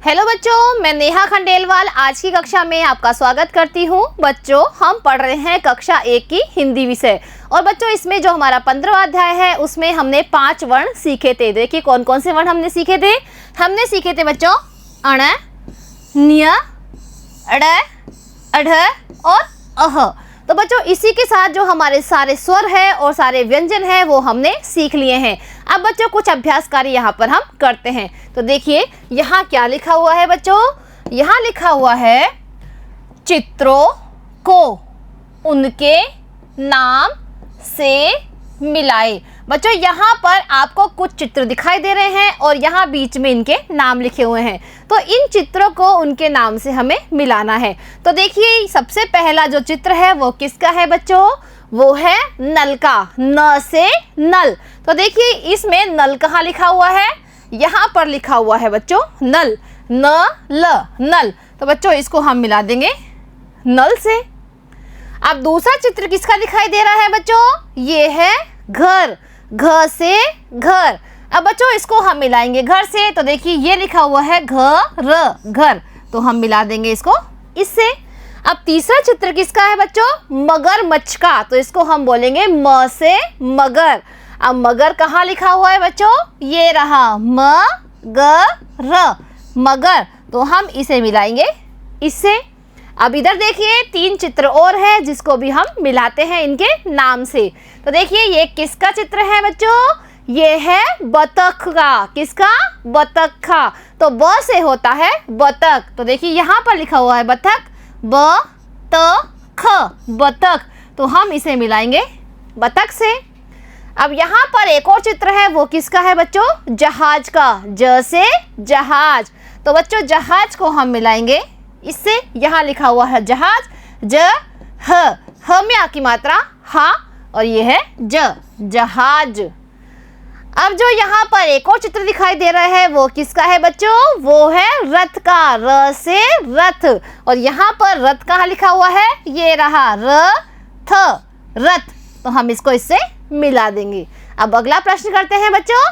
Hello बच्चों, मैं नेहा खंडेलवाल आज की कक्षा में आपका स्वागत करती हूँ। बच्चों, हम पढ़ रहे हैं कक्षा 1 की हिंदी विषय। और बच्चों, इसमें जो हमारा 15वां अध्याय है उसमें हमने 5 वर्ण सीखे थे। देखिए कौन कौन से वर्ण हमने सीखे थे। हमने सीखे थे बच्चों अण, न्य, अड़, अढ़ और अह। तो बच्चों, इसी के साथ जो हमारे सारे स्वर है और सारे व्यंजन है वो हमने सीख लिए हैं। अब बच्चों कुछ अभ्यास कार्य यहाँ पर हम करते हैं। तो देखिए यहाँ क्या लिखा हुआ है बच्चों। यहाँ लिखा हुआ है चित्रों को उनके नाम से मिलाए। बच्चों यहाँ पर आपको कुछ चित्र दिखाई दे रहे हैं और यहाँ बीच में इनके नाम लिखे हुए हैं। तो इन चित्रों को उनके नाम से हमें मिलाना है। तो देखिए सबसे पहला जो चित्र है वो किसका है बच्चों, वो है नल का, न से नल। तो देखिए इसमें नल कहाँ लिखा हुआ है, यहाँ पर लिखा हुआ है बच्चों नल, न ल नल। तो बच्चों इसको हम मिला देंगे नल से। अब दूसरा चित्र किसका दिखाई दे रहा है बच्चों, ये है घर, घ से घर। अब बच्चों इसको हम मिलाएंगे घर से। तो देखिए ये लिखा हुआ है घर, घर, तो हम मिला देंगे इसको इससे। अब तीसरा चित्र किसका है बच्चों, मगरमच्छ का। तो इसको हम बोलेंगे म से मगर। अब मगर कहाँ लिखा हुआ है बच्चों, ये रहा म ग र, मगर। तो हम इसे मिलाएंगे इससे। अब इधर देखिए 3 चित्र और है जिसको भी हम मिलाते हैं इनके नाम से। तो देखिए ये किसका चित्र है बच्चों, ये है बतख का। किसका, बतख का। तो ब से होता है बतख। तो देखिए यहाँ पर लिखा हुआ है बतख, ब त ख, बतख। तो हम इसे मिलाएंगे बतख से। अब यहाँ पर एक और चित्र है, वो किसका है बच्चों, जहाज का, ज से जहाज। तो बच्चों जहाज को हम मिलाएंगे इससे। यहाँ लिखा हुआ है जहाज, ज ह में आ की मात्रा हा और ये है ज, जहाज। अब जो यहाँ पर एक और चित्र दिखाई दे रहा है वो किसका है बच्चों, वो है रथ का, र से रथ। और यहाँ पर रथ कहाँ लिखा हुआ है, ये रहा र थ, रथ। तो हम इसको इससे मिला देंगे। अब अगला प्रश्न करते हैं बच्चों।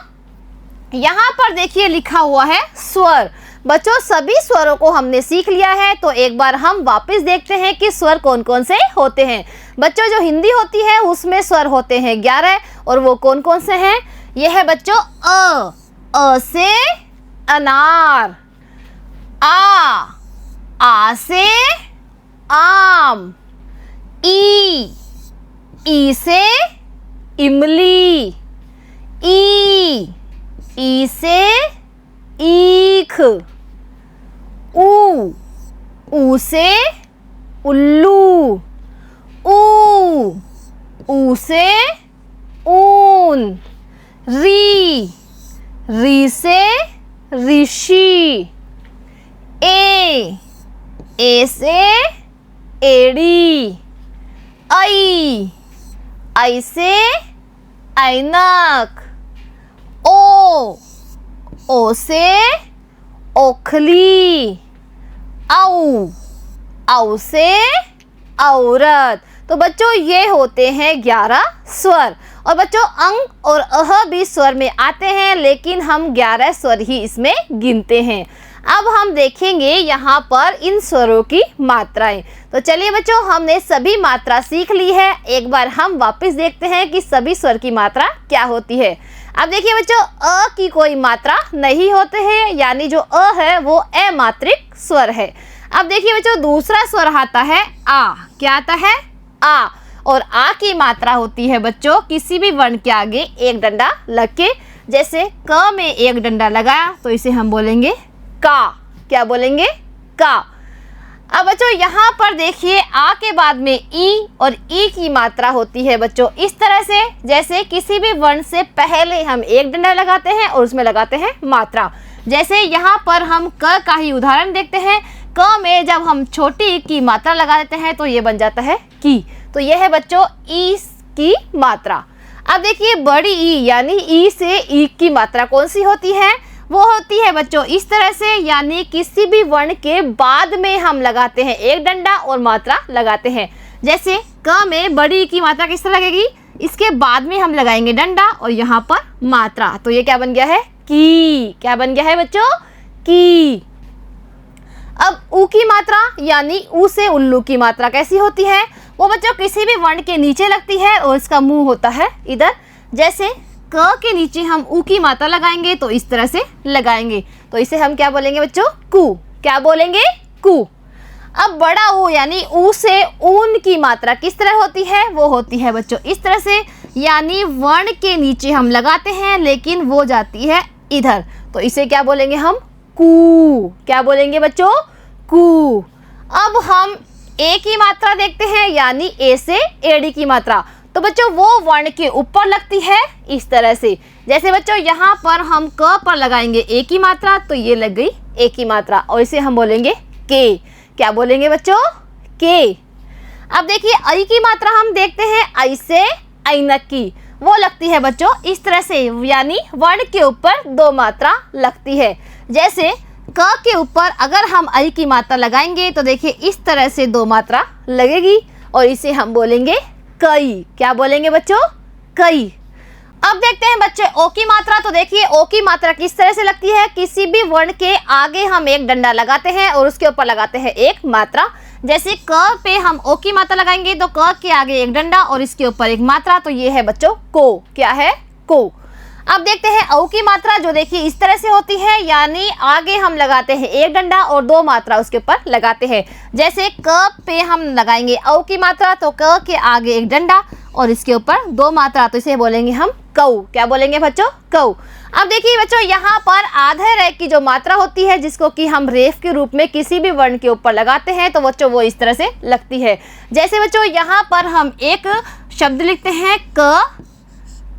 यहाँ पर देखिए लिखा हुआ है स्वर। बच्चों सभी स्वरों को हमने सीख लिया है। तो एक बार हम वापस देखते हैं कि स्वर कौन कौन से होते हैं। बच्चों जो हिंदी होती है उसमें स्वर होते हैं 11 और वो कौन कौन से हैं, यह है बच्चों अ से अनार, आ से आम, ई से इमली, ई से ईख, ऊ से उल्लू, ऊ से ऊन, री से ऋषि, ए से एड़ी, आई से ऐनक, ओ से ओखली, औ से औरत। तो बच्चों ये होते हैं 11 स्वर। और बच्चों अंग और अह भी स्वर में आते हैं, लेकिन हम 11 स्वर ही इसमें गिनते हैं। अब हम देखेंगे यहाँ पर इन स्वरों की मात्राएं। तो चलिए बच्चों हमने सभी मात्रा सीख ली है। एक बार हम वापस देखते हैं कि सभी स्वर की मात्रा क्या होती है। अब देखिए बच्चों अ की कोई मात्रा नहीं होते हैं, यानी जो अ है वो अमात्रिक स्वर है। अब देखिए बच्चों दूसरा स्वर आता है आ। क्या आता है, आ। और आ की मात्रा होती है बच्चों किसी भी वर्ण के आगे एक डंडा लग के। जैसे क में एक डंडा लगाया तो इसे हम बोलेंगे का। क्या बोलेंगे, का। अब बच्चों यहाँ पर देखिए आ के बाद में ई और ई की मात्रा होती है बच्चों इस तरह से, जैसे किसी भी वर्ण से पहले हम एक डंडा लगाते हैं और उसमें लगाते हैं मात्रा। जैसे यहाँ पर हम क का ही उदाहरण देखते हैं। क में जब हम छोटी ई की मात्रा लगा देते हैं तो ये बन जाता है की। तो यह है बच्चों ई की मात्रा। अब देखिए बड़ी ई यानी ई से ई की मात्रा कौन सी होती है, वो होती है बच्चों इस तरह से, यानी किसी भी वर्ण के बाद में हम लगाते हैं एक डंडा और मात्रा लगाते हैं। जैसे क में बड़ी की मात्रा किस तरह लगेगी, इसके बाद में हम लगाएंगे डंडा और यहाँ पर मात्रा। तो ये क्या बन गया है, की। क्या बन गया है बच्चों, की। अब ऊ की मात्रा यानी ऊ से उल्लू की मात्रा कैसी होती है? वो बच्चों किसी भी वर्ण के नीचे लगती है और इसका मुंह होता है इधर। जैसे क के नीचे हम ऊ की मात्रा लगाएंगे तो इस तरह से लगाएंगे, तो इसे हम क्या बोलेंगे बच्चों? कू। क्या बोलेंगे? कू। अब बड़ा ऊ यानी ऊ से ऊन की मात्रा किस तरह होती है? वो होती है बच्चों इस तरह से, यानी वर्ण के नीचे हम लगाते हैं लेकिन वो जाती है इधर, तो इसे क्या बोलेंगे हम? कू। क्या बोलेंगे बच्चों? कू। अब हम ए की मात्रा देखते हैं यानी ए से एडी की मात्रा, तो बच्चों वो वर्ण के ऊपर लगती है इस तरह से। जैसे बच्चों यहाँ पर हम क पर लगाएंगे ए की मात्रा तो ये लग गई ए की मात्रा और इसे हम बोलेंगे के। क्या बोलेंगे बच्चों? के। अब देखिए आई की मात्रा हम देखते हैं आई से ऐनक की, वो लगती है बच्चों इस तरह से, यानी वर्ण के ऊपर दो मात्रा लगती है। जैसे क के ऊपर अगर हम आई की मात्रा लगाएंगे तो देखिए इस तरह से दो मात्रा लगेगी और इसे हम बोलेंगे कई। क्या बोलेंगे बच्चों? कई। अब देखते हैं बच्चे ओ की मात्रा, तो देखिए ओ की मात्रा किस तरह से लगती है? किसी भी वर्ण के आगे हम एक डंडा लगाते हैं और उसके ऊपर लगाते हैं एक मात्रा। जैसे क पे हम ओ की मात्रा लगाएंगे तो क के आगे एक डंडा और इसके ऊपर एक मात्रा, तो ये है बच्चों को। क्या है? को। अब देखते हैं औ की मात्रा, जो देखिए इस तरह से होती है, यानी आगे हम लगाते हैं एक डंडा और दो मात्रा उसके ऊपर लगाते हैं। जैसे क पे हम लगाएंगे औ की मात्रा तो क के आगे एक डंडा और इसके ऊपर दो मात्रा, तो इसे बोलेंगे हम कऊ। क्या बोलेंगे बच्चों? कऊ। अब देखिए बच्चों यहाँ पर आधे रे की जो मात्रा होती है जिसको कि हम रेफ के रूप में किसी भी वर्ण के ऊपर लगाते हैं तो बच्चों वो इस तरह से लगती है। जैसे बच्चों यहाँ पर हम एक शब्द लिखते हैं क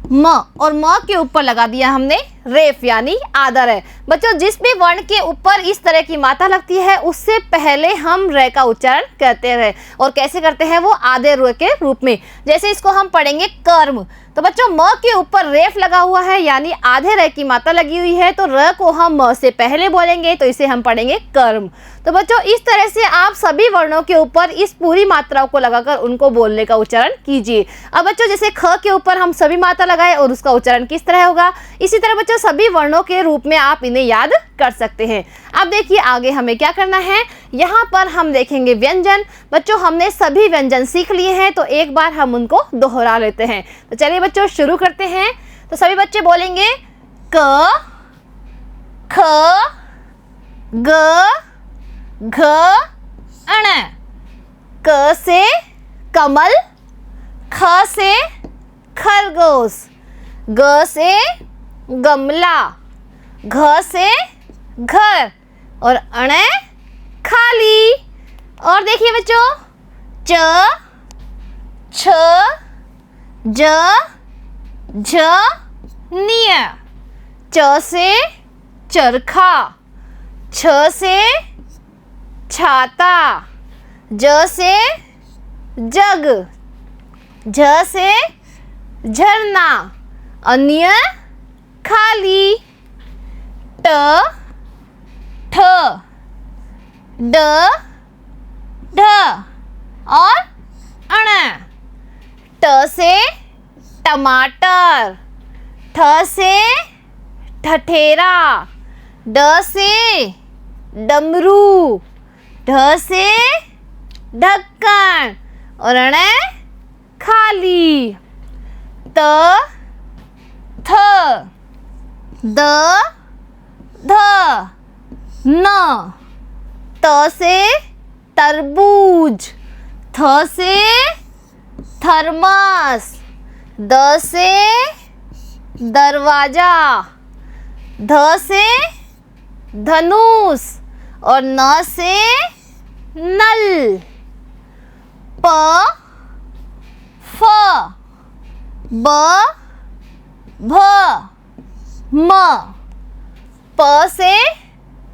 म और म के ऊपर लगा दिया हमने रेफ यानी आधा रे। बच्चों जिस भी वर्ण के ऊपर इस तरह की मात्रा लगती है उससे पहले हम रे का उच्चारण करते रहे, और कैसे करते हैं? वो आधे रे के रूप में। जैसे इसको हम पढ़ेंगे कर्म, तो बच्चों म के ऊपर रेफ लगा हुआ है यानी आधे रे की मात्रा लगी हुई है, तो र को हम म से पहले बोलेंगे तो इसे हम पढ़ेंगे कर्म। तो बच्चों इस तरह से आप सभी वर्णों के ऊपर इस पूरी मात्राओं को लगाकर उनको बोलने का उच्चारण कीजिए। अब बच्चों जैसे ख के ऊपर हम सभी मात्रा लगाए और उसका उच्चारण किस तरह होगा, इसी तरह बच्चों सभी वर्णों के रूप में आप इन्हें याद कर सकते हैं। अब देखिए आगे हमें क्या करना है, यहाँ पर हम देखेंगे व्यंजन। बच्चों हमने सभी व्यंजन सीख लिए हैं तो एक बार हम उनको दोहरा लेते हैं। तो चलिए बच्चों शुरू करते हैं। तो सभी बच्चे बोलेंगे क, ख, ग, घ, अण। क से कमल, ख से खरगोश, ग से गमला, घ से घर और अण खाली। और देखिए बच्चों च, छ, ज, झ, निय। च से चरखा, छ से छाता, ज से जग, झ से झरना, अन्य खाली। ट, ठ, ड, ढ और अण। ट से टमाटर, ठ से ठठेरा, ड से डमरू, ढ से ढक्कन और अण खाली। त, थ, द, ध, न। त से तरबूज, थ से थर्मस, द से दरवाजा, ध से धनुष और न से नल। प, फ, ब, भ, म। प से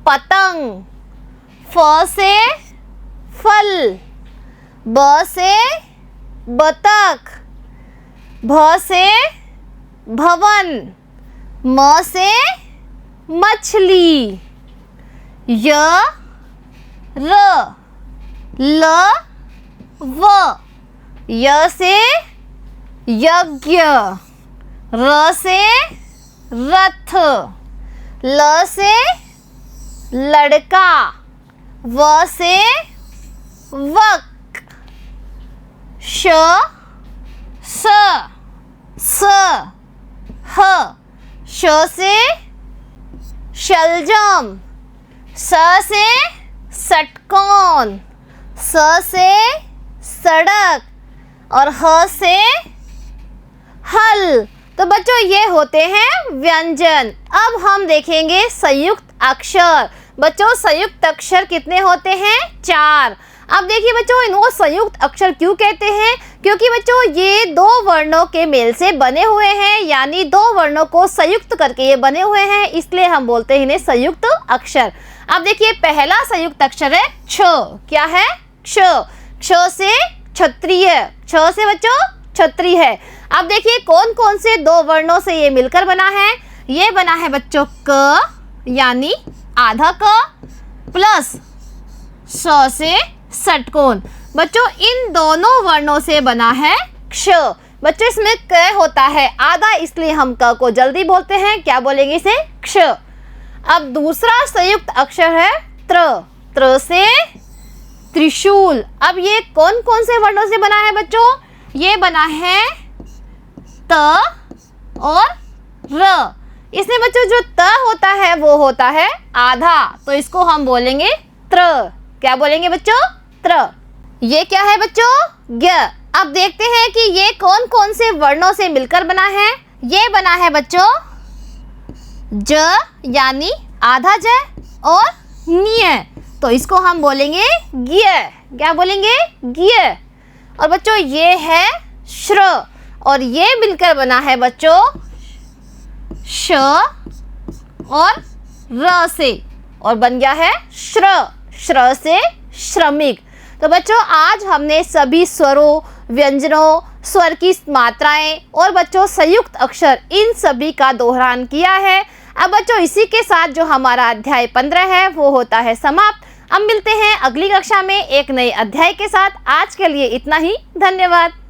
पतंग, फ से फल, ब से बतख, भ से भवन, म से मछली। य, र, ल, व। य से यज्ञ, र से रथ, ल से लड़का, व से वक, श स ह, श से शलजम, स से षटकोण, स से सड़क और ह से हल। तो बच्चों ये होते हैं व्यंजन। अब हम देखेंगे संयुक्त अक्षर। बच्चों संयुक्त अक्षर कितने होते हैं? 4। अब देखिए बच्चों, इनको संयुक्त अक्षर क्यों कहते हैं? क्योंकि बच्चों ये दो वर्णों के मेल से बने हुए हैं, यानी दो वर्णों को संयुक्त करके ये बने हुए हैं, इसलिए हम बोलते हैं इन्हें संयुक्त अक्षर। अब देखिए पहला संयुक्त अक्षर है क्ष। क्या है? क्ष। क्ष से क्षत्रिय, क्ष से बच्चों क्षत्रिय है। अब देखिए कौन कौन से दो वर्णों से ये मिलकर बना है? ये बना है बच्चों क यानी आधा क प्लस स से षटकोण। बच्चों इन दोनों वर्णों से बना है क्ष। बच्चों इसमें क होता है आधा, इसलिए हम क को जल्दी बोलते हैं। क्या बोलेंगे इसे? क्ष। अब दूसरा संयुक्त अक्षर है त्र। त्र से त्रिशूल। अब ये कौन कौन से वर्णों से बना है बच्चों? ये बना है त और र। इसमें बच्चों जो त होता है वो होता है आधा, तो इसको हम बोलेंगे त्र। क्या बोलेंगे बच्चों? त्र। ये क्या है बच्चों? ज्ञ। अब देखते हैं कि ये कौन कौन से वर्णों से मिलकर बना है। ये बना है बच्चों ज यानी आधा ज और न्य, तो इसको हम बोलेंगे ज्ञ। क्या बोलेंगे? ज्ञ। और बच्चों ये है श्र और ये मिलकर बना है बच्चों श और र से और बन गया है श्र। श्र से श्रमिक। तो बच्चों आज हमने सभी स्वरों, व्यंजनों, स्वर की मात्राएं और बच्चों संयुक्त अक्षर इन सभी का दोहरान किया है। अब बच्चों इसी के साथ जो हमारा अध्याय 15 है वो होता है समाप्त। अब मिलते हैं अगली कक्षा में एक नए अध्याय के साथ। आज के लिए इतना ही। धन्यवाद।